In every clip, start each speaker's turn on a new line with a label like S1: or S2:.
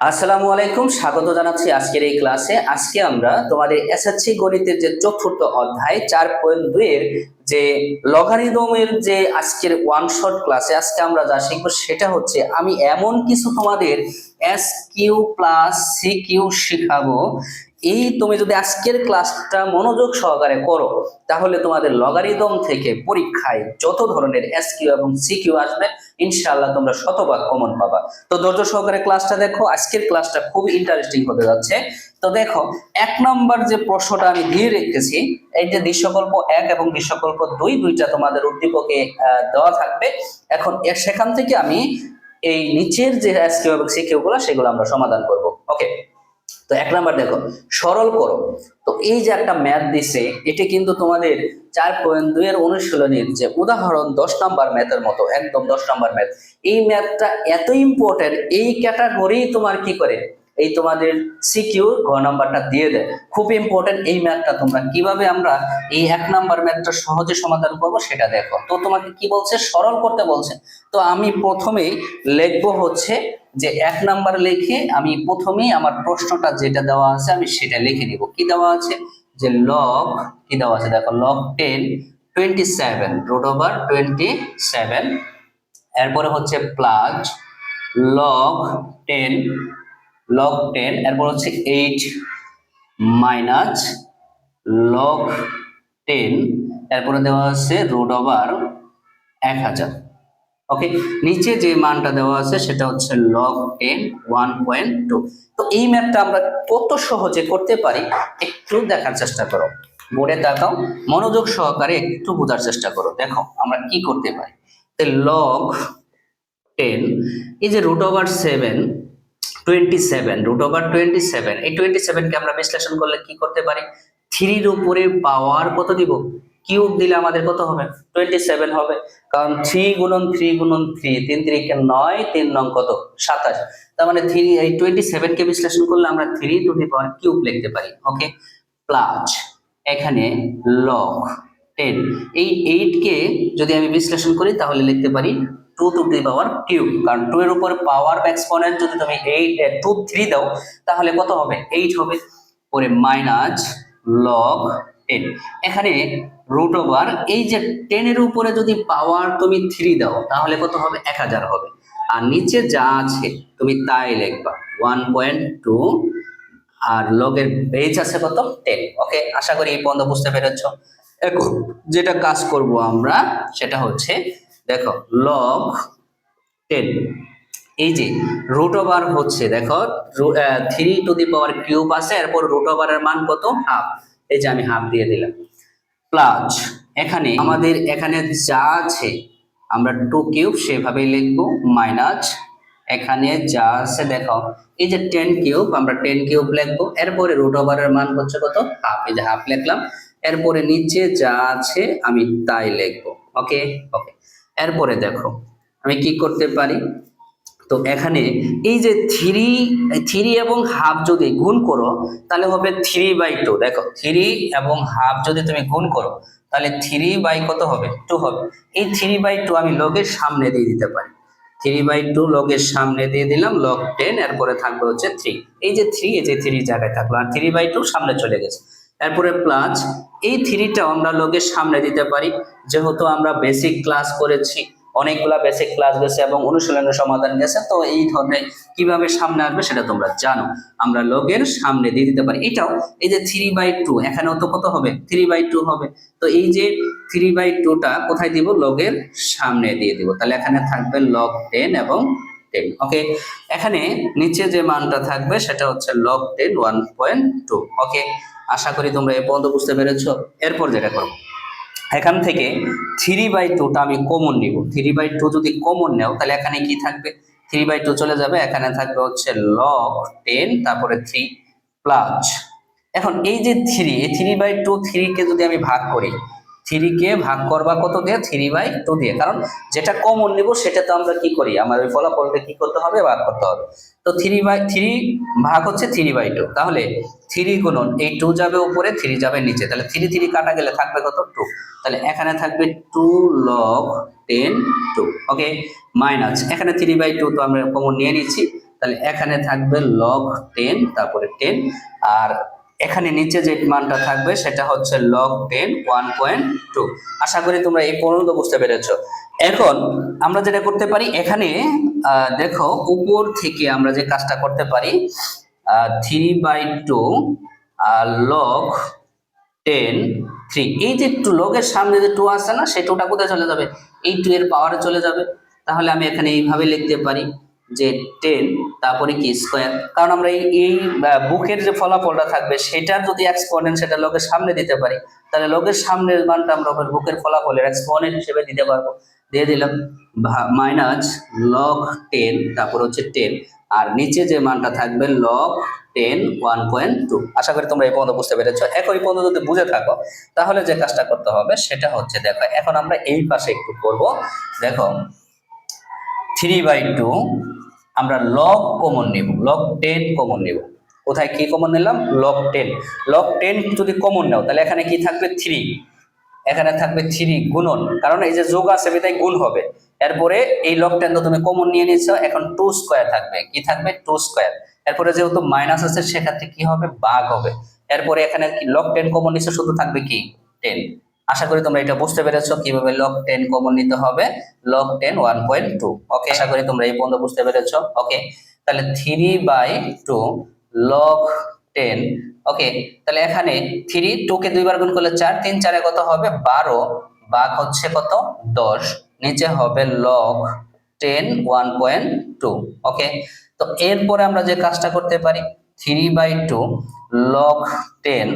S1: আসসালামু আলাইকুম, স্বাগত জানাচ্ছি আজকের এই ক্লাসে। আজকে আমরা তোমাদের এসএসসি গণিতের যে চতুর্থ অধ্যায় 4.2 এর যে লগারিদমের যে আজকের ওয়ান শট ক্লাসে আজকে আমরা যা শিখবো সেটা হচ্ছে আমি এমন কিছু তোমাদের S Q plus C Q শিখাবো। এই তুমি যদি আজকের ক্লাসটা মনোযোগ সহকারে করো তাহলে তোমাদের লগারিদম থেকে পরীক্ষায় যত ধরনের এস কিউ এবং সি কিউ আসবে ইনশাআল্লাহ তোমরা শতভাগ কমন পাবা। তো ধৈর্য সহকারে ক্লাসটা দেখো, আজকের ক্লাসটা খুব ইন্টারেস্টিং হতে যাচ্ছে। তো দেখো, 1 নম্বর যে প্রশ্নটা আমি দিয়ে রেখেছি, এই যে দৃশ্যকল্প 1 এবং দৃশ্যকল্প 2 দুইটা তোমাদের উদ্দীপকে দেওয়া থাকবে। এখন সেখান থেকে আমি এই নিচের যে এসকিউ এবং সিকিউ গুলো সেগুলো আমরা সমাধান করব। ওকে, তো 1 নম্বর দেখো, সরল করো। তো এই যে একটা ম্যাথ দিছে, এটা কিন্তু তোমাদের 4.2 এর অনুশীলনীর যে উদাহরণ 10 নম্বর ম্যাথের মতো, একদম 10 নম্বর ম্যাথ। এই ম্যাথটা এত ইম্পর্টেন্ট, এই ক্যাটাগরি তোমার কি করে এই তোমাদের সিকিউ ঘ নাম্বারটা দিয়ে দেয়। খুব ইম্পর্টেন্ট এই ম্যাথটা। তোমরা কিভাবে আমরা এই 1 নম্বর ম্যাথটা সহজে সমাধান করব সেটা দেখো। তো তোমাকে কি বলছে, সরল করতে বলছে। তো আমি প্রথমেই লিখবো হচ্ছে যে 1 নম্বর লিখে আমি প্রথমেই আমার প্রশ্নটা যেটা দেওয়া আছে আমি সেটা লিখে নিব। কি দেওয়া আছে, যে লগ কি দেওয়া আছে দেখো, লগ 10 27 রুট ওভার 27, এরপরে হচ্ছে প্লাস লগ 10 এরপর হচ্ছে 8 মাইনাস লগ 10, এরপরে দেওয়া আছে রুট ওভার 1000। ওকে, নিচে যে মানটা দেওয়া আছে সেটা হচ্ছে log 10 1.2। তো এই ম্যাথটা আমরা কত সহজে করতে পারি একটু দেখার চেষ্টা করো। বোর্ডে তাকাও, মনোযোগ সহকারে একটু বোঝার চেষ্টা করো। দেখো আমরা কি করতে পারি। তো log 10, এই যে রুট ওভার 7 27, রুট ওভার 27, এই 27 কে আমরা বিশ্লেষণ করলে কি করতে পারি, 3 এর উপরে পাওয়ার কত দিব, কিউব দিলে আমাদের কত হবে, 27 হবে। কারণ 3 গুণন 3 গুণন 3, 3 3 9, 3 9 কত 27। তার মানে 3 এই 27 কে বিশ্লেষণ করলে আমরা 3 টু দি পাওয়ার কিউব লিখতে পারি। ওকে, প্লাস এখানে লগ 10, এই 8 কে যদি আমি বিশ্লেষণ করি তাহলে লিখতে পারি 2 টু দি পাওয়ার কিউব। কারণ 2 এর উপর পাওয়ার এক্সপোনেন্ট যদি তুমি 3 দাও তাহলে কত হবে, 8 হবে। পরে মাইনাস লগ 10, এখানে রুট ওভার এই যে 10 এর উপরে যদি পাওয়ার তুমি 3 দাও তাহলে কত হবে, 1000 হবে। আর নিচে যা আছে তুমি তাই লিখবা 1.2, আর লগের বেজ আছে কত 10। ওকে, আশা করি এই পর্যন্ত বুঝতে পেরেছো। এখন যেটা কাজ করব আমরা সেটা হচ্ছে দেখো লগ 10, এই যে রুট ওভার হচ্ছে দেখো 3 টু দি পাওয়ার কিউব আছে, এরপর রুট ওভারের মান কত, হাফ। এই যে আমি হাফ দিয়ে দিলাম। প্লাস এখানে আমাদের এখানে যা আছে আমরা 2 কিউব সেভাবেই লিখবো, মাইনাস এখানে যা আছে দেখো এই যে 10 কিউব আমরা 10 কিউব লিখবো, এরপরে রুট ওভারের মান হচ্ছে কত, হাফ। এই যে হাফ লিখলাম, এরপরে নিচে যা আছে আমি তাই লিখবো। ওকে ওকে, এরপরে দেখো আমি কি করতে পারি। তো এখানে এই যে 3 এবং হাফ যদি গুণ করো তাহলে হবে 3/2। দেখো 3 এবং হাফ যদি তুমি গুণ করো তাহলে 3 বাই কত হবে, 2 হবে। এই 3/2 আমি লগের সামনে দিয়ে দিতে পারি। 3/2 লগের সামনে দিয়ে দিলাম, লগ 10, এরপরে থাকবে হচ্ছে 3। এই যে 3, এই যে 3 জায়গায় থাকলো, আর 3/2 সামনে চলে গেছে। এরপরে প্লাস এই 3টা আমরা লগের সামনে দিতে পারি, যেহেতু আমরা বেসিক ক্লাস করেছি, অনেকগুলা বেসিক ক্লাস গেছে এবং অনুশীলনের সমাধান গেছে। তো এই ধরনের কিভাবে সামনে আসবে সেটা তোমরা জানো, আমরা লগের সামনে দিয়ে দিতে পারি। এটাও এই যে 3/2, এখানেও তো কত হবে, 3/2 হবে। তো এই যে 3/2টা কোথায় দিব, লগের সামনে দিয়ে দিব। তাহলে এখানে থাকবে লগ 10 এবং 10। ওকে, এখানে নিচে যে মানটা থাকবে সেটা হচ্ছে লগ 10 1.2। ওকে, আশা করি তোমরা এই পর্যন্ত বুঝতে পেরেছো। এরপর যেটা করবো, এখান থেকে 3/2টা আমি কমন নিব। 3/2 যদি কমন নেও তাহলে এখানে কি থাকবে, 3/2 চলে যাবে, এখানে থাকবে হচ্ছে লগ 10 তারপরে 3 প্লাস এখন এই যে 3, এই 3/2 3 কে যদি আমি ভাগ করি, 3 কে ভাগ করবা কত দিয়ে, 3/2 দিয়ে। কারণ যেটা কমন নিব সেটা তো আমরা কি করি, আমাদের ফলাফলকে কি করতে হবে, ভাগ করতে হবে। তো 3/3 ভাগ হচ্ছে 3/2, তাহলে 3 গুণন এই 2 যাবে উপরে, 3 যাবে নিচে, তাহলে 3 3 কাটা গেলে থাকবে কত, 2। তাহলে এখানে থাকবে 2 লগ 10 2। ওকে, মাইনাস এখানে 3/2 তো আমরা কমন নিয়ে নিচ্ছি, তাহলে এখানে থাকবে লগ 10 তারপরে 10, আর এখানে নিচে যে মানটা থাকবে সেটা হচ্ছে লগ 10 1.2। আশা করি তোমরা এই পর্যন্ত বুঝতে পেরেছো। এখন আমরা যেটা করতে পারি এখানে দেখো উপর থেকে আমরা যে কাজটা করতে পারি 3/2 লগ 10 3, এই যে লগের সামনে যে 2 আছে না, সেই 2টা কোথায় চলে যাবে? এই 2 এর পাওয়ারে চলে যাবে। তাহলে আমি এখানে এইভাবে লিখতে পারি যে 10 তারপরে কি স্কয়ার, কারণ আমরা এই বুকের যে ফলাফলটা থাকবে সেটার যদি এক্সপোনেন্ট সেটা লগের সামনে দিতে পারি, তাহলে লগের সামনের মানটা আমরা বুকের ফলাফলের এক্সপোনেন্ট হিসেবে দিতে পারবো। দিয়ে দিলাম মাইনাস লগ 10 তারপর হচ্ছে 10, আর নিচে যে মানটা থাকবে লগ 10 1.2। আশা করি তোমরা এই পর্যন্ত বুঝতে পেরেছো। এখন এই পর্যন্ত যদি বুঝে থাকো তাহলে যে কাজটা করতে হবে সেটা হচ্ছে, দেখো এখন আমরা এই পাশে একটু করব। দেখো 3/2 আমরা লগ কমন নিব, লগ 10 কমন নিব। কোথায় কি কমন নিলাম? লগ 10। লগ 10 যদি কমন নাও তাহলে এখানে কি থাকবে? 3, এখানে থাকবে 3 গুণন, কারণ এই যে যোগ আছে তাই গুণ হবে। এরপরে এই লগ 10 তো তুমি কমন নিয়ে নিছো, এখন 2 স্কয়ার থাকবে। কি থাকবে? 2 স্কয়ার। এরপরে যেহেতু মাইনাস আছে সেক্ষেত্রে কি হবে? ভাগ হবে। এরপরে এখানে কি লগ 10 কমন নিছো, শুধু থাকবে কি 10। আশা করি তোমরা এটা বুঝতে পেরেছো কিভাবে লগ 10 কমন নিতে হবে। লগ 10 1.2। ওকে, আশা করি তোমরা এই পর্যন্ত বুঝতে পেরেছো। ওকে, তাহলে 3/2 লগ 10। ওকে, তাহলে এখানে 3 2 কে 2 বার গুণ করলে 4, 3 4 এ কত হবে? 12, ভাগ হচ্ছে কত? 10, নিচে হবে log 10 1.2। ওকে, তো এরপরে আমরা যে কাজটা করতে পারি 3/2 log 10,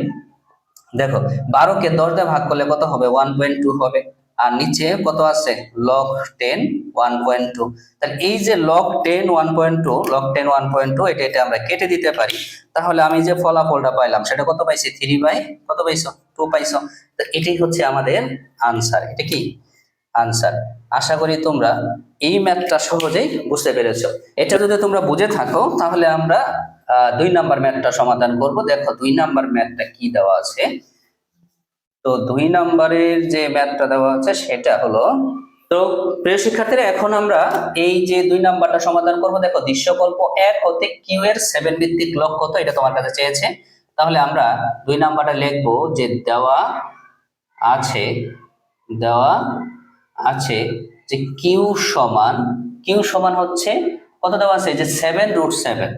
S1: দেখো 12 কে 10 দিয়ে ভাগ করলে কত হবে? 1.2 হবে, আর নিচে কত আছে? log 10 1.2। তাহলে এই যে log 10 1.2, log 10 1.2 এটা আমরা কেটে দিতে পারি। তাহলে আমি যে ফলাফলটা পাইলাম সেটা কত পাইছি? 3 কত পাইছো? 2 পাইছো। তো এটাই হচ্ছে আমাদের আনসার। এটা কি আনসার। আশা করি তোমরা এই ম্যাথটা সহজেই বুঝতে পেরেছো। এটা যদি তোমরা বুঝে থাকো তাহলে আমরা 2 নাম্বার ম্যাথটা সমাধান করব। দেখো 2 নাম্বার ম্যাথটা কি দেওয়া আছে। তো 2 নাম্বারের যে ম্যাথটা দেওয়া আছে সেটা হলো, তো প্রিয় শিক্ষার্থীরা এখন আমরা এই যে 2 নাম্বারটা সমাধান করব। দেখো দৃশ্যকল্প 1 হতে কিউ এর 7 ভিত্তিক লগ কত, এটা তোমার কাছে চেয়েছে। তাহলে আমরা 2 নাম্বারটা লিখবো যে দেওয়া আছে যে কিউ সমান হচ্ছে কত দেওয়া আছে? যে 7√7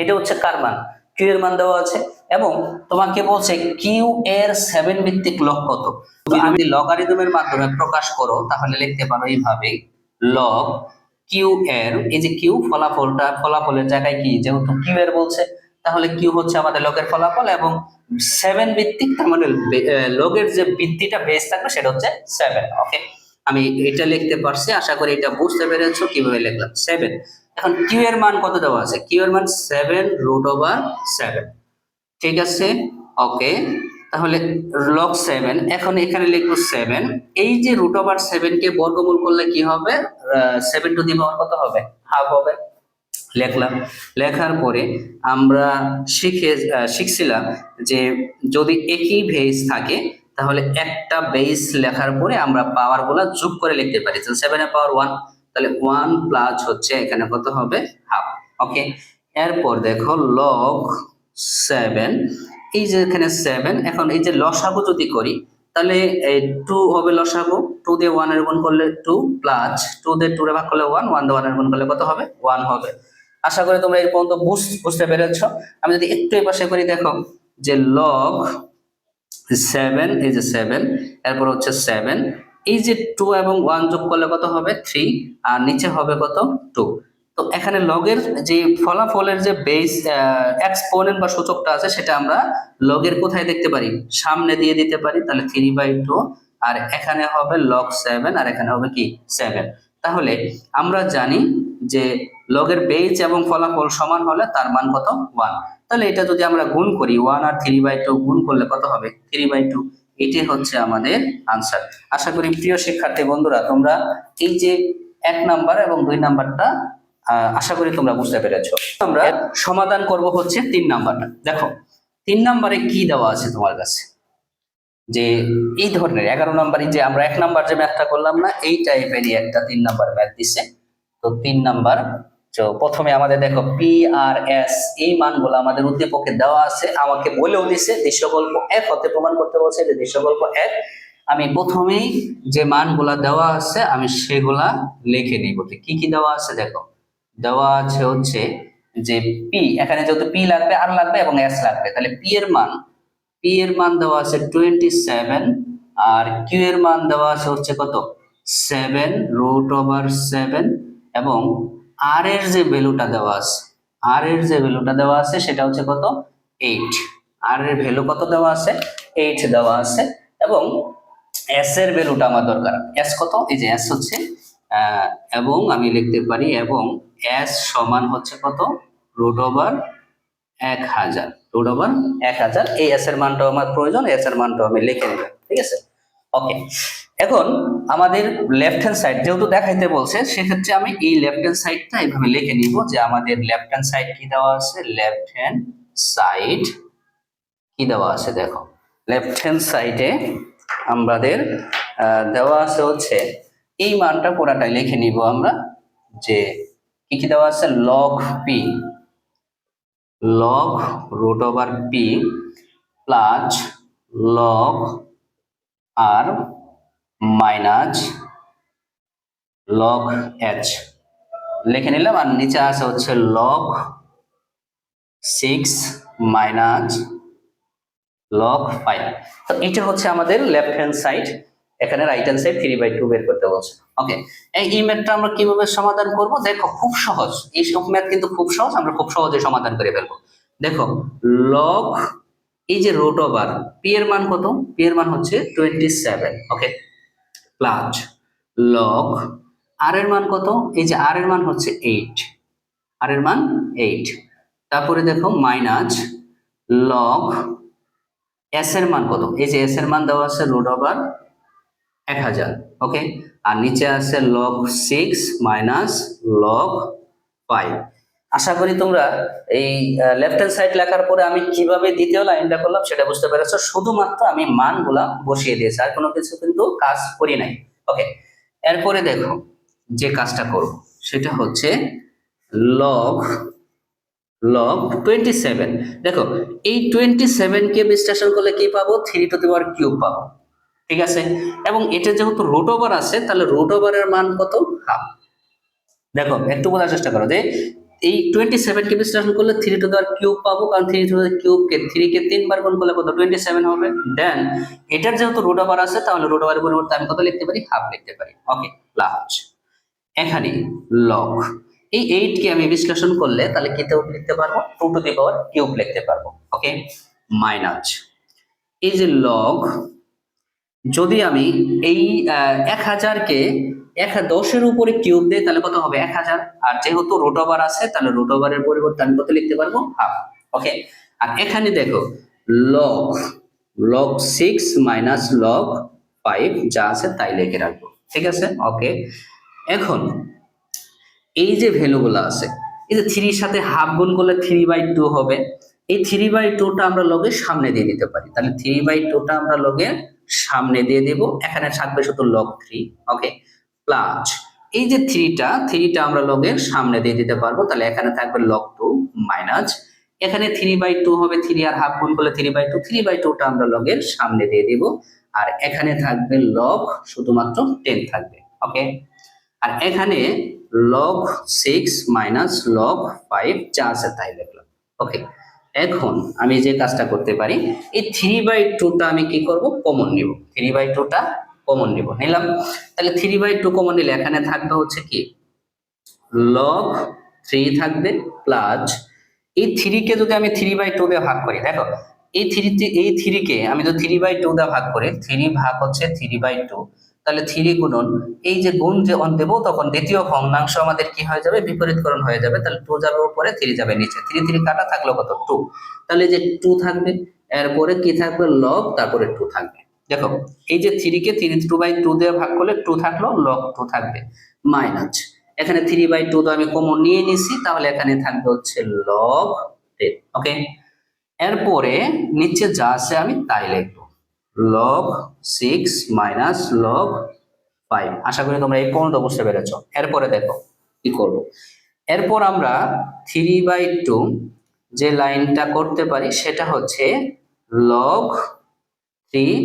S1: এটা হচ্ছে কার মান? কিউ এর মান দেওয়া আছে, এবং তোমাকে বলছে কিউ এর 7 ভিত্তিক লগ কত। তুমি যদি লগারিদমের মাধ্যমে প্রকাশ করো তাহলে লিখতে পারো এইভাবে, লগ কিউ এর, এই যে কিউ ফলাফলের জায়গায় কি, যেহেতু কিউ এর বলছে তাহলে কিউ হচ্ছে আমাদের লগের ফলাফল, এবং 7 ভিত্তিক, তার মানে লগের যে ভিত্তিটা বেস থাকবে সেটা হচ্ছে 7। ওকে, আমি এটা লিখতে পারছি। আশা করি এটা বুঝতে পেরেছো কিভাবে লিখলাম 7। এখন কিউ এর মান কত দেওয়া আছে? কিউ এর মান 7√7। ঠিক আছে, ওকে, তাহলে লগ 7, এখন এখানে লিখবো 7। এই যে √7 কে বর্গমূল করলে কি হবে? 7 টু দি পাওয়ার কত হবে? হাফ হবে। লিখলাম, লেখার পরে আমরা শিখছিলাম যে যদি একই বেস থাকে তাহলে একটা বেস লেখার পরে আমরা পাওয়ার গুলা যোগ করে লিখতে পারি। তাহলে 7 এর পাওয়ার 1, তাহলে 1 প্লাস হচ্ছে এখানে কত হবে? হাফ। ওকে, এরপর দেখো লগ 7, এই যে এখানে 7, এখন এই যে লসাগু যদি করি তাহলে 2 হবে লসাগু, 2 দিয়ে 1 এর গুণ করলে 2, প্লাস 2 দিয়ে 2 এর ভাগ করলে 1, 1 দিয়ে 1 এর গুণ করলে কত হবে? 1 হবে। আশা করি তোমরা এই পর্যন্ত বুঝতে পেরেছো। আমি যদি একটু এই পাশে করি, দেখো যে লগ 7, এই যে 7, এরপর হচ্ছে 7, এই যে 2 এবং 1 যোগ করলে কত হবে? 3, আর নিচে হবে কত? 2। তো এখানে লগের যে ফলাফলের যে বেস এক্সপোনেন্ট বা সূচকটা আছে সেটা আমরা লগের কোথায় দেখতে পারি? সামনে দিয়ে দিতে পারি। তাহলে 3/2, আর এখানে হবে লগ 7, আর এখানে হবে কি 7। তাহলে আমরা জানি যে লগের বেস এবং ফলাফল সমান হলে তার মান কত? 1। তাহলে এটা যদি আমরা গুণ করি, 1 আর 3/2 গুণ করলে কত হবে? 3/2। এটাই হচ্ছে আমাদের আনসার। আশা করি প্রিয় শিক্ষার্থী বন্ধুরা তোমরা এই যে 1 নাম্বার এবং 2 নাম্বারটা আশা করি তোমরা বুঝতে পেরেছো। আমরা সমাধান করব হচ্ছে 3 নাম্বারটা। দেখো 3 নাম্বারে কি দেওয়া আছে তোমার কাছে, যে এই ধরনের 11 নাম্বারই, যে আমরা 1 নাম্বার যে ম্যাথটা করলাম না, এই টাইপেরই একটা 3 নাম্বার ম্যাথ দিছে। তো 3 নাম্বার। তো প্রথমে আমাদের দেখো পি আর এস এই মানগুলো আমাদের উদ্দীপকে দেওয়া আছে, আমাকে বলেও দিছে দৃশ্যকল্প এক হতে প্রমাণ করতে বলছে যে দৃশ্যকল্প এক। আমি প্রথমেই যে মানগুলা দেওয়া আছে আমি সেগুলা লিখে নিব। কি কি দেওয়া আছে দেখো, দেওয়া আছে হচ্ছে যে পি, এখানে যেহেতু পি লাগবে আর লাগবে এবং এস লাগবে, তাহলে পি এর মান দেওয়া আছে 27, আর কিউ এর মান দেওয়া আছে হচ্ছে কত 7√7, এবং আর এর যে ভ্যালুটা দেওয়া আছে সেটা হচ্ছে কত 8। আর এর ভ্যালু কত দেওয়া আছে 8 দেওয়া আছে, এবং এস এর ভ্যালুটা আমার দরকার। এস কত, এই যে এস হচ্ছে এবং আমি লিখতে পারি এবং এস সমান হচ্ছে কত √1000, √1000। এই এস এর মানটাও আমার প্রয়োজন, এস এর মানটাও আমি লিখে নিলাম, ঠিক আছে। ওকে, এখন আমাদের লেফট হ্যান্ড সাইড যেহেতু দেখাইতে বলছে, সেক্ষেত্রে আমি এই লেফট হ্যান্ড সাইডটা এইভাবে লিখে নিব যে আমাদের লেফট হ্যান্ড সাইড কি দেওয়া আছে, লেফট হ্যান্ড সাইড কি দেওয়া আছে দেখো, লেফট হ্যান্ড সাইডে আমাদের দেওয়া আছে হচ্ছে এই মানটা পুরাটাই লিখে নিব আমরা, যে কি কি দেওয়া আছে log √p plus log r minus log h লিখে নিলাম, আর নিচে আছে হচ্ছে log 6 মাইনাস log 5। তো এটা হচ্ছে আমাদের লেফট হ্যান্ড সাইড, এখানে রাইট হ্যান্ড সাইড 3/2 বের করতে বলছে। ওকে, এই ম্যাথটা আমরা কিভাবে সমাধান করব দেখো, খুব সহজ, এই সব ম্যাথ কিন্তু খুব সহজ, আমরা খুব সহজে সমাধান করে ফেলবো। দেখো log এই যে √, পি এর মান কত, পি এর মান হচ্ছে 27, ওকে, প্লাস log আর এর মান কত, এই যে আর এর মান হচ্ছে 8, আর এর মান 8, তারপরে দেখো মাইনাস log এস এর মান কত, এই যে এস এর মান দেওয়া আছে √1000, ওকে, আর নিচে আছে log 6 মাইনাস log 5। আশা করি তোমরা এই লেফট হ্যান্ড সাইড লেখার পরে আমি কিভাবে দ্বিতীয় লাইনটা করলাম সেটা বুঝতে পেরেছো। শুধুমাত্র আমি মানগুলা বসিয়ে দিয়েছি, আর কোনো কিছু কিন্তু কাজ করি নাই। ওকে, এরপরে দেখো যে কাজটা করব সেটা হচ্ছে log 27। দেখো এই 27 কে বিশ্লেষণ করলে কি পাবো, 3³ পাবো, ঠিক আছে। এবং এটা যেহেতু √ওভার আছে, তাহলে √ওভারের মান কত হাফ। দেখো একটু বোঝার চেষ্টা করো যে এই 27 কে বিশ্লেষণ করলে 3³ পাবো, কারণ 3³ কে 3 কে 3 বার গুণ করলে কত 27 হবে। দেন এটার যেহেতু √ওভার আছে, তাহলে √ওভারের পরিবর্তে আমি কত লিখতে পারি, হাফ লিখতে পারি। ওকে, প্লাস এখানে log এই 8 কে আমি বিশ্লেষণ করলে তাহলে কি লিখতে পারবো, 2³ লিখতে পারবো। ওকে, মাইনাস এই যে log, যদি আমি এই 1000 কে 10 এর উপরে কিউব দেই তাহলে কত হবে 1000, আর যেহেতু √ওভার আছে তাহলে √ওভারের পরিবর্তে আমি কত লিখতে পারবো, হাফ। ওকে, আর এখানে দেখো log 6 মাইনাস log 5 যা আছে তাই লিখে রাখবো, ঠিক আছে। ওকে, এখন এই যে ভ্যালুগুলো আছে, এই যে 3 এর সাথে হাফ গুণ করলে 3/2 হবে, এই 3/2টা আমরা লগের সামনে দিয়ে দিতে পারি, তাহলে 3/2টা আমরা লগের সামনে দিয়ে দেব, এখানে থাকবে শুধু log 3। ওকে, প্লাস এই যে 3টা আমরা লগের সামনে দিয়ে দিতে পারবো, তাহলে এখানে থাকবে log 2 মাইনাস এখানে 3/2 হবে, 3 আর হাফ গুণ করলে 3/2, 3/2টা আমরা লগের সামনে দিয়ে দিব, আর এখানে থাকবে log শুধুমাত্র 10 থাকবে। ওকে, আর এখানে log 6 মাইনাস log 5 যা আছে তাই লিখলাম। ওকে, এখন আমি যে কাজটা করতে পারি, এই 3/2টা আমি কি করব, কমন নিব, 3/2টা কমন নিলাম, তাহলে 3/2 কমন নিলে এখানে থাকবে হচ্ছে কি log 3 থাকবে, প্লাস এই 3 কে যদি আমি 3/2 দিয়ে ভাগ করি, দেখো এই 3 কে আমি যদি 3/2 দিয়ে ভাগ করি, 3 ভাগ হচ্ছে 3/2, তাহলে 3 গুণন এই যে গুণ যে অন দেব, তখন দ্বিতীয় ভগ্নাংশ আমাদের কি হয়ে যাবে, বিপরীতকরণ হয়ে যাবে, তাহলে 2 যাবে উপরে, 3 যাবে নিচে, 3 কাটা থাকলো কত 2, তাহলে যে 2 থাকবে, এরপরে কি থাকবে log, তারপরে 2 থাকবে। দেখো এই যে 3 কে 2/2 দিয়ে ভাগ করলে 2 থাকলো, log 2 থাকবে, মাইনাস এখানে 3/2 তো আমি কমন নিয়ে নিছি, তাহলে এখানে থাকবে হচ্ছে log 10। ওকে, এরপরে নিচে যা আছে আমি তাই লিখবো, log 6 মাইনাস log 5। আশা করি তোমরা এই পর্যন্ত বুঝতে পেরেছো। এরপরে দেখো কি করব। এরপর আমরা 3/2 যে লাইনটা করতে পারি সেটা হচ্ছে লগ 3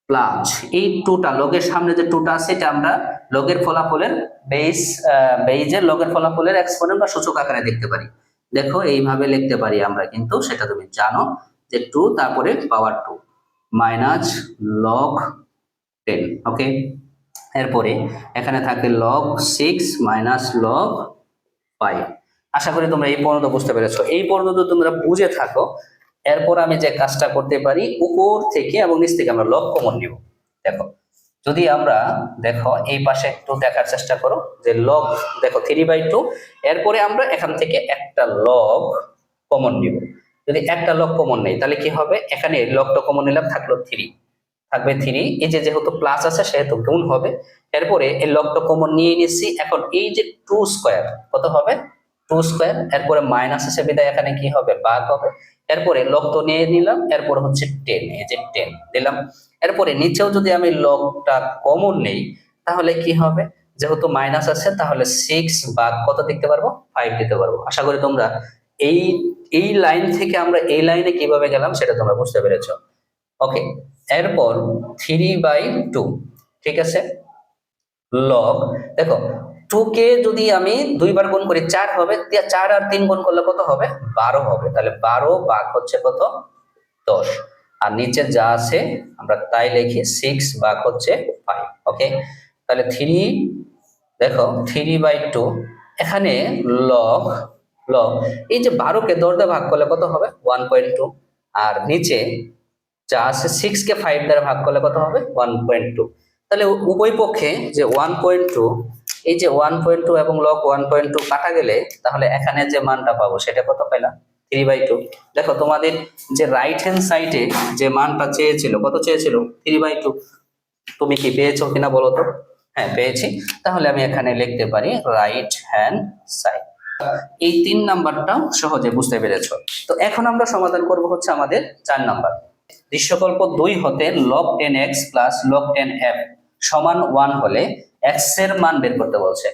S1: প্লাস এই টুটা, লগের সামনে যে টুটা আছে এটা আমরা লগের ফলাফলের বেইজের লগের ফলাফলের এক্সপোনেন্ট বা সূচক আকারে দেখতে পারি। দেখো এইভাবে লিখতে পারি আমরা, কিন্তু সেটা তুমি জানো যে 2 তারপরে পাওয়ার 2 মাইনাস লগ 10। ওকে, এরপরে এখানে থাকে লগ 6 মাইনাস লগ 5। আশা করি তোমরা এই পর্যন্ত বুঝতে পেরেছো। এই পর্যন্ত তোমরা বুঝে থাকো, এরপর আমি যে কাজটা করতে পারি, উপর থেকে এবং নিচ থেকে আমরা লগ কমন নিব। দেখো যদি আমরা, দেখো এই পাশে একটু দেখার চেষ্টা করো যে লগ, দেখো 3/2, এরপরে আমরা এখান থেকে একটা লগ কমন নিব। যদি একটা লগ কমন নেই তাহলে কি হবে, এখানে লগটা কমন নিলাম, থাকলো 3, থাকবে 3, এই যে যেহেতু প্লাস আছে সেহেতু গুণ হবে। এরপরে এই লগটা কমন নিয়ে নিচ্ছি, এখন এই যে 2 স্কয়ার কত হবে 2 স্কয়ার, এরপরে মাইনাস আছে বিদায় এখানে কি হবে ভাগ হবে। এরপরে লগ তো নিয়ে নিলাম, এরপর হচ্ছে 10, এই যে 10 দিলাম। এরপরে নিচেও যদি আমি লগটা কমন নেই তাহলে কি হবে, যেহেতু মাইনাস আছে তাহলে 6 ভাগ কত দিতে পারবো 5 দিতে পারবো। আশা করি তোমরা এই এই লাইন থেকে আমরা এই লাইনে কিভাবে গেলাম সেটা তোমরা বুঝতে পেরেছো। ওকে, এরপর 3/2, ঠিক আছে, লগ, দেখো 2 কে যদি আমি 2 বার গুণ করি 4 হবে, 4 আর 3 গুণ করলে কত হবে 12 হবে। তাহলে 12 ভাগ হচ্ছে কত 10, আর নিচে যা আছে আমরা তাই লিখি, 6 ভাগ হচ্ছে 5। ওকে, তাহলে 3, দেখো 3/2, এখানে লগ লগ এই যে 12 কে 10 দিয়ে ভাগ করলে কত হবে 1.2, আর নিচে যা আছে 6 কে 5 দ্বারা ভাগ করলে কত হবে 1.2। তাহলে উভয় পক্ষে যে 1.2, এই যে 1.2 এবং লগ 1.2 কাটা গেলে তাহলে এখানে যে মানটা পাবো সেটা কত পেলাম 3/2। দেখো তোমাদের যে রাইট হ্যান্ড সাইডে যে মানটা চেয়েছিল, কত চেয়েছিল 3/2, তুমি কি পেয়েছো কিনা বলো তো? হ্যাঁ পেয়েছি। তাহলে আমি এখানে লিখতে পারি রাইট হ্যান্ড সাইড। এই 3 নাম্বারটা সহজে বুঝতে পেরেছো। তো এখন আমরা সমাধান করব হচ্ছে আমাদের 4 নাম্বার। দৃশ্যকল্প 2 হতে log 10x plus log 10f সমান 1 হলে x এর মান বের করতে বলছে।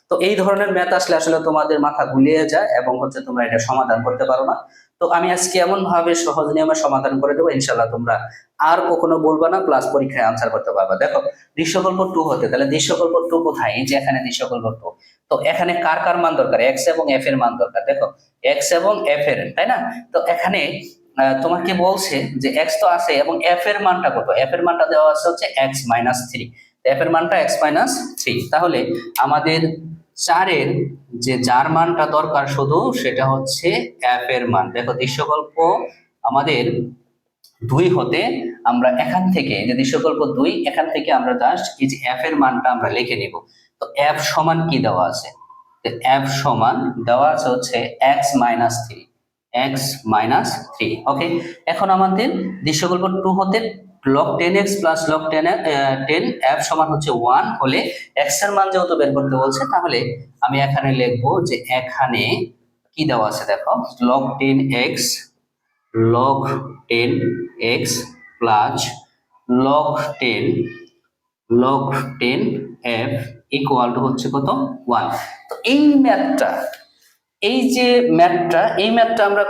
S1: তো এই ধরনের ম্যাথ আসলে আসলে তোমাদের মাথা গুলিয়ে যায় এবং হচ্ছে তোমরা এটা সমাধান করতে পারো না। তো আমি আজকে এমন ভাবে সহজ নিয়মে সমাধান করে দেবো, ইনশাআল্লাহ তোমরা আর কখনো বলবা না, প্লাস পরীক্ষায় আনসার করতে পারবা। দেখো দৃশ্যকল্প 2 হতে, তাহলে দৃশ্যকল্প 2 কোথায়, এই যে এখানে দৃশ্যকল্প 2। তো এখানে কার কার মান দরকার, x এবং f এর মান দরকার। দেখো x এবং f এর, তাই না? তো এখানে তোমাকে বলছে যে x তো আছে এবং f এর মানটা কত, f এর মানটা দেওয়া আছে হচ্ছে x - 3, f এর মানটা x - 3। তাহলে আমাদের 4 এর যে যার মানটা দরকার শুধু সেটা হচ্ছে f এর মান। দেখো দৃশ্যকল্প আমাদের 2 হতে আমরা এখান থেকে, যে দৃশ্যকল্প 2 এখান থেকে আমরা জাস্ট এই যে f এর মানটা আমরা লিখে নিব। তো f সমান কি দেওয়া আছে, f সমান দেওয়া আছে হচ্ছে x - 3, x - 3। ওকে, এখন আমাদের দৃশ্যকল্প 2 হতে log 10x plus log 10f সমান হচ্ছে 1 হলে x এর মান যেহেতু বের করতে বলছে, তাহলে আমি এখানে লিখবো যে এখানে কি দেওয়া আছে, দেখো log 10x plus log 10f equal to হচ্ছে কত 1। তো এই ম্যাথটা, এই ম্যাথটা আমরা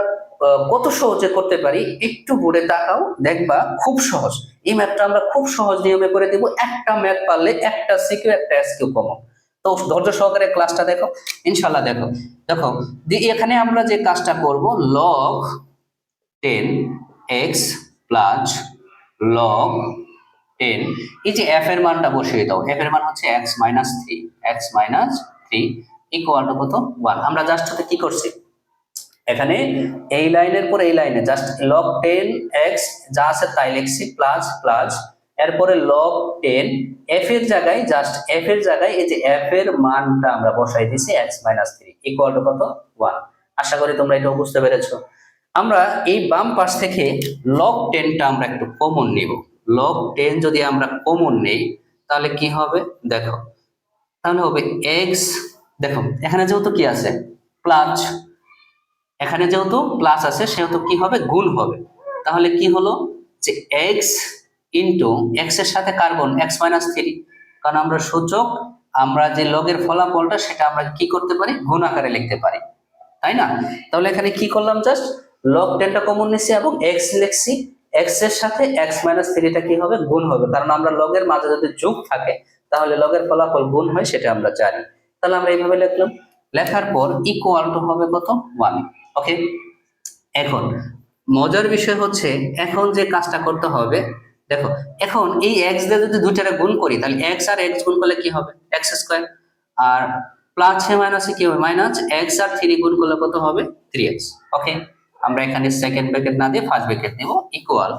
S1: কত সহজে করতে পারি একটু ঘুরে তাকাও, দেখবা খুব সহজ। এই ম্যাথটা আমরা খুব সহজ নিয়মে করে দেব। একটা ম্যাথ পারলে একটা সিকিউ একটা এসকিউ কমন। তো ধৈর্য সহকারে ক্লাসটা দেখো, ইনশাআল্লাহ। দেখো দেখো এখানে আমরা যে কাজটা করব, log 10x প্লাস log 10, এই যে f এর মানটা বসিয়ে দাও, f এর মান হচ্ছে x - 3 ইকুয়াল টু কত 1। আমরা জাস্ট হতে কি করছি, এখানে এই লাইনের পর এই লাইনে জাস্ট log 10x যা আছে তাই লিখছি প্লাস প্লাস, এরপরে log 10 f এর জায়গায় জাস্ট f এর জায়গায় এই যে f এর মানটা আমরা বসাই দিয়েছি x - 3 ইকুয়াল টু কত 1। আশা করি তোমরা এটা বুঝতে পেরেছো। আমরা এই বাম পাশ থেকে log 10 টা আমরা একটু কমন নিব। log 10 যদি আমরা কমন নেই তাহলে কি হবে, দেখো তাহলে হবে x, দেখো এখানে যেহেতু কি আছে প্লাস, এখানে যেহেতু প্লাস আছে সেহেতু কি হবে গুণ হবে। তাহলে কি হলো যে x ইনটু x এর সাথে কার গুণ x - 3, কারণ আমরা সূচক আমরা যে লগের ফলাফলটা সেটা আমরা কি করতে পারি, গুণ আকারে লিখতে পারি, তাই না? তাহলে এখানে কি করলাম, জাস্ট লগ 10টা কমন নিছি এবং এক্স লিখছি, এক্স এর সাথে এক্স মাইনাস 3টা কি হবে, গুণ হবে, কারণ আমরা লগের মাঝে যদি যোগ থাকে তাহলে লগের ফলাফল গুণ হয়, সেটা আমরা জানি। তাহলে আমরা এইভাবে লিখলাম, লেখার পর ইকুয়াল টু হবে কত, 1। ওকে, এখন মজার বিষয় হচ্ছে এখন যে কাজটা করতে হবে, দেখো এখন এই এক্স দিয়ে যদি দুইটারে গুণ করি তাহলে এক্স আর এক্স গুণ করলে কি হবে, এক্স স্কোয়ার, আর প্লাসে মাইনাসে কি হবে, মাইনাস এক্স আর 3 গুণ করলে কত হবে, 3x। ওকে, আমরা এখানে সেকেন্ড ব্র্যাকেট না দিয়ে ফার্স্ট ব্র্যাকেট দেব, ইকুয়াল,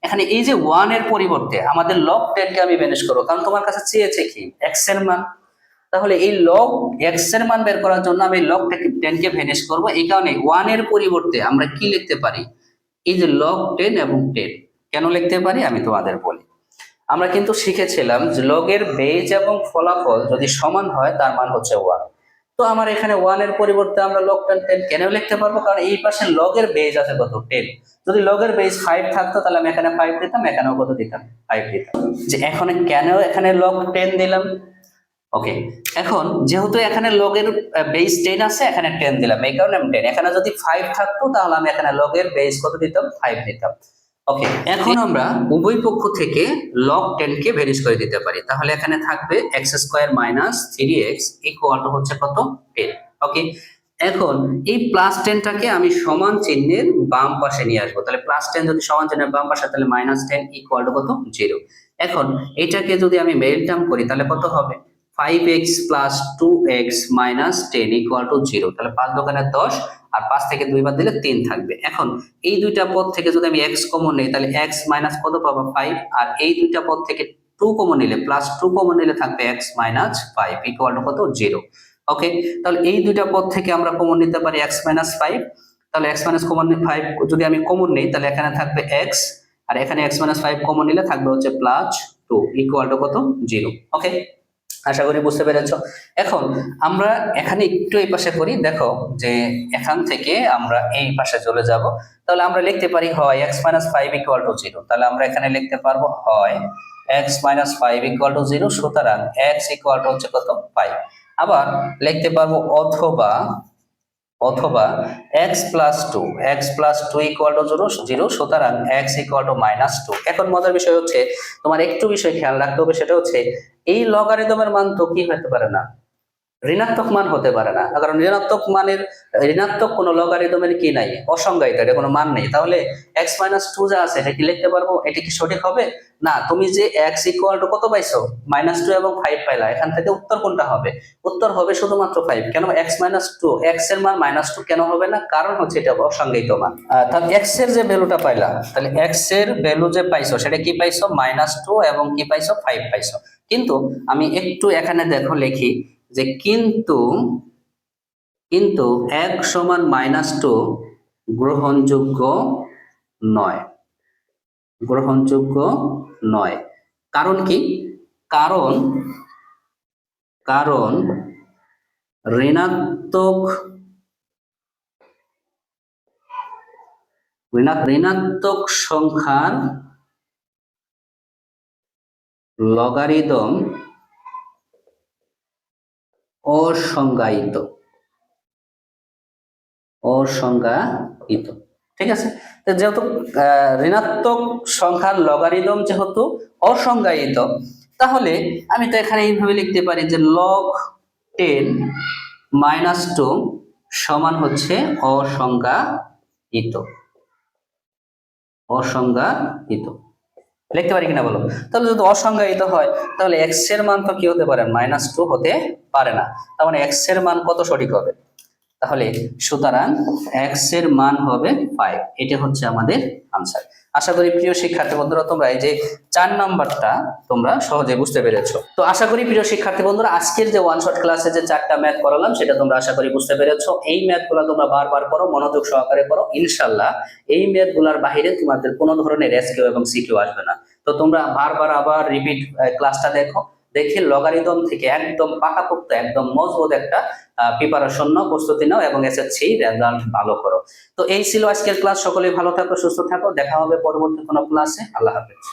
S1: এখানে এই যে 1 এর পরিবর্তে আমাদের লগ 10 কে আমি ম্যানেজ করব, কারণ তোমার কাছে চেয়েছে কি, x এর মান। তাহলে এই লগ x এর মান বের করার জন্য আমি লগ 10 কে ভ্যানিশ করব, এই কারণে 1 এর পরিবর্তে আমরা কি লিখতে পারি, এই যে লগ 10 এবং 10 কেন লিখতে পারি আমি তোমাদের বলি। আমরা কিন্তু শিখেছিলাম যে লগের বেজ এবং ফলাফল যদি সমান হয় তার মান হচ্ছে 1। তো আমার এখানে 1 এর পরিবর্তে আমরা লগ 10 কেন লিখতে পারবো, কারণ এই পাশে লগের বেজ আছে কত, 10। যদি লগের বেজ 5 থাকতো তাহলে আমি এখানে 5 দিতাম, এখানেও কত দিতাম, 5 দিতাম। যে এখন কেন এখানে লগ 10 দিলাম, ওকে, এখন যেহেতু এখানে লগের বেস 10 আছে, এখানে 10 দিলাম, এই কারণে আমি 10। এখানে যদি 5 থাকতো তাহলে আমি এখানে লগের বেস কত দিতাম, 5 দিতাম। ওকে, এখন আমরা উভয় পক্ষ থেকে লগ 10 কে ভ্যানিশ করে দিতে পারি, তাহলে এখানে থাকবে x square minus 3x equal to হচ্ছে কত, 10। ওকে, এখন এই প্লাস 10টাকে আমি সমান চিহ্নের বাম পাশে নিয়ে আসবো, তাহলে প্লাস 10 যদি সমান চিহ্নের বাম পাশে তাহলে মাইনাস 10 ইকুয়াল টু কত, 0। এখন এটাকে যদি আমি মেইল টার্ম করি তাহলে কত হবে, 5x plus 2x minus 10 equal to 0। তাহলে 5 দোকানে 10 আর 5 থেকে 2 বাদ দিলে 3 থাকবে। এখন এই দুইটা পদ থেকে যদি আমি x কমন নেই তাহলে x মাইনাস কত পাবো, 5, আর এই দুইটা পদ থেকে 2 কমন নিলে প্লাস 2 কমন নিলে থাকবে x মাইনাস 5 ইকুয়াল টু কত, 0। ওকে, তাহলে এই দুইটা পদ থেকে আমরা কমন নিতে পারি x মাইনাস 5, তাহলে x মাইনাস কমন 5 যদি আমি কমন নেই তাহলে এখানে থাকবে x, আর এখানে x মাইনাস 5 কমন নিলে থাকবে হচ্ছে প্লাস 2 ইকুয়াল টু কত, 0। ওকে, আশা করি বুঝতে পেরেছো। এখন আমরা এখানে একটু এই পাশে করি, দেখো যে এখান থেকে আমরা এই পাশে চলে যাব, তাহলে আমরা লিখতে পারি হয় x মাইনাস 5 ইকুয়াল টু 0। তাহলে আমরা এখানে লিখতে পারবো হয় x মাইনাস 5 ইকুয়াল টু 0, সুতরাং x ইকুয়াল টু হচ্ছে কত, 5। আবার লিখতে পারবো অথবা অথবা x প্লাস 2 ইকুয়াল টু 0, সুতরাং x ইকুয়াল টু মাইনাস 2। এখন মজার বিষয় হচ্ছে তোমার একটু বিষয় খেয়াল রাখতে হবে, সেটা হচ্ছে এই লগারিদমের মান তো কি হতে পারে না, ঋণাত্মক মান হতে পারে না, কারণ ঋণাত্মক কোনো লগারিদমের কি নাই, অসংজ্ঞায়িত, এটা কোনো মান নেই। তাহলে x মাইনাস 2 যা আছে এটা কি লিখতে পারবো, এটা কি সঠিক হবে না? তুমি যে x ইকুয়াল টু কত পাইছো, মাইনাস 2 এবং 5 পাইলা, এখান থেকে উত্তর কোনটা হবে, উত্তর হবে শুধুমাত্র 5। কেন x মাইনাস 2, x এর মান মাইনাস 2 কেন হবে না, কারণ হচ্ছে এটা অসংজ্ঞায়িত মান। তাহলে x এর যে ভ্যালুটা পাইলা, তাহলে x এর ভ্যালু যে পাইছো সেটা কি পাইছো, মাইনাস 2 এবং কি পাইছো, 5 পাইছো। কিন্তু আমি একটু এখানে দেখো লিখি যে কিন্তু x সমান মাইনাস 2 গ্রহণযোগ্য নয়, গ্রহণযোগ্য নয়। কারণ কি, কারণ ঋণাত্মক সংখ্যার লগারিদম অসংজ্ঞায়িত, ঠিক আছে। তো যেহেতু ঋণাত্মক সংখ্যার লগারিদম যেহেতু অসংজ্ঞায়িত, তাহলে আমি তো এখানে এইভাবে লিখতে পারি যে লগ 10 মাইনাস 2 সমান হচ্ছে অসংজ্ঞায়িত, লিখতে পারি কিনা বলো। তাহলে যদি অসংজ্ঞায়িত হয় তাহলে x এর মান তো কি হতে পারে, মাইনাস 2 হতে পারে না, তার মানে x এর মান কত সঠিক হবে, তাহলে সুতরাং x এর মান হবে 5। এটা হচ্ছে আমাদের আনসার। আশা করি প্রিয় শিক্ষার্থী বন্ধুরা তোমরা এই যে 4 নাম্বারটা তোমরা সহজে বুঝতে পেরেছো। তো আশা করি প্রিয় শিক্ষার্থী বন্ধুরা আজকের যে ওয়ান শট ক্লাসে যে 4টা ম্যাথ করালাম সেটা তোমরা আশা করি বুঝতে পেরেছো। এই ম্যাথগুলো তোমরা বারবার করো, মনোযোগ সহকারে করো, ইনশাআল্লাহ এই ম্যাথগুলোর বাইরে তোমাদের কোনো ধরনের এসকিউ এবং সিকিউ আসবে না। তো তোমরা বারবার আবার রিপিট ক্লাসটা দেখে লগারিদম থেকে একদম পাকাপোক্ত, একদম মজবুত একটা প্রিপারেশন নাও, প্রস্তুতি নাও এবং এসএসসি রেজাল্ট ভালো করো। তো এই ছিল আজকের ক্লাস। সকলেই ভালো থাকো, সুস্থ থাকো, দেখা হবে পরবর্তী কোনো ক্লাসে। আল্লাহ হাফেজ।